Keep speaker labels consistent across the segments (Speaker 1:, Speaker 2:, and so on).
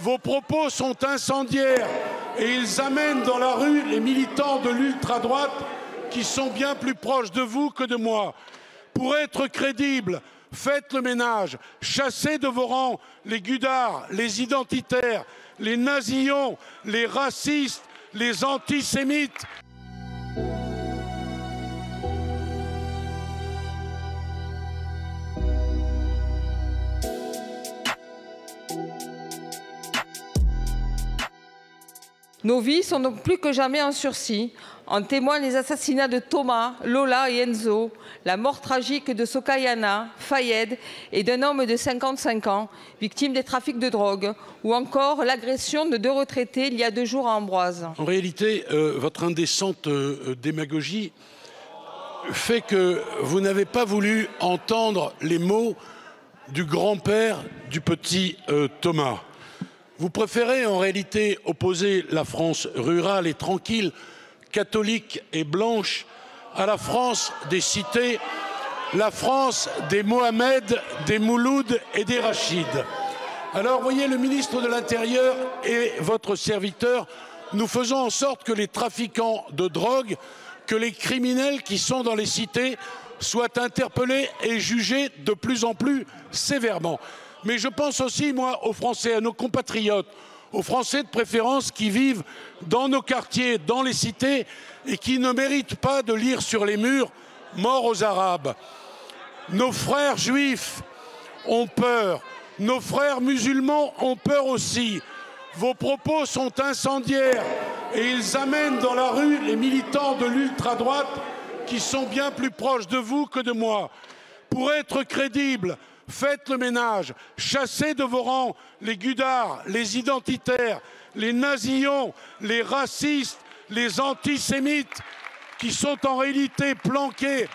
Speaker 1: Vos propos sont incendiaires et ils amènent dans la rue les militants de l'ultra-droite qui sont bien plus proches de vous que de moi. Pour être crédible, faites le ménage, chassez de vos rangs les gudards, les identitaires, les nazillons, les racistes, les antisémites.
Speaker 2: Nos vies sont donc plus que jamais en sursis. En témoignent les assassinats de Thomas, Lola et Enzo, la mort tragique de Sokayana, Fayed et d'un homme de 55 ans, victime des trafics de drogue, ou encore l'agression de 2 retraités il y a 2 jours à Ambroise.
Speaker 1: En réalité, votre indécente démagogie fait que vous n'avez pas voulu entendre les mots du grand-père du petit Thomas. Vous préférez en réalité opposer la France rurale et tranquille, catholique et blanche, à la France des cités, la France des Mohamed, des Mouloud et des Rachid. Alors, voyez, le ministre de l'Intérieur et votre serviteur, nous faisons en sorte que les trafiquants de drogue, que les criminels qui sont dans les cités soient interpellés et jugés de plus en plus sévèrement. Mais je pense aussi, moi, aux Français, à nos compatriotes, aux Français de préférence qui vivent dans nos quartiers, dans les cités, et qui ne méritent pas de lire sur les murs « Mort aux Arabes ». Nos frères juifs ont peur, nos frères musulmans ont peur aussi. Vos propos sont incendiaires et ils amènent dans la rue les militants de l'ultra-droite qui sont bien plus proches de vous que de moi. Pour être crédible, faites le ménage, chassez de vos rangs les gudards, les identitaires, les nazillons, les racistes, les antisémites qui sont en réalité planqués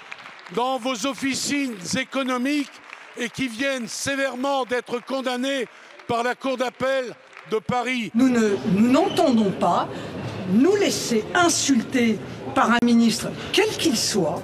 Speaker 1: dans vos officines économiques et qui viennent sévèrement d'être condamnés par la Cour d'appel de Paris.
Speaker 3: Nous n'entendons pas nous laisser insulter par un ministre, quel qu'il soit.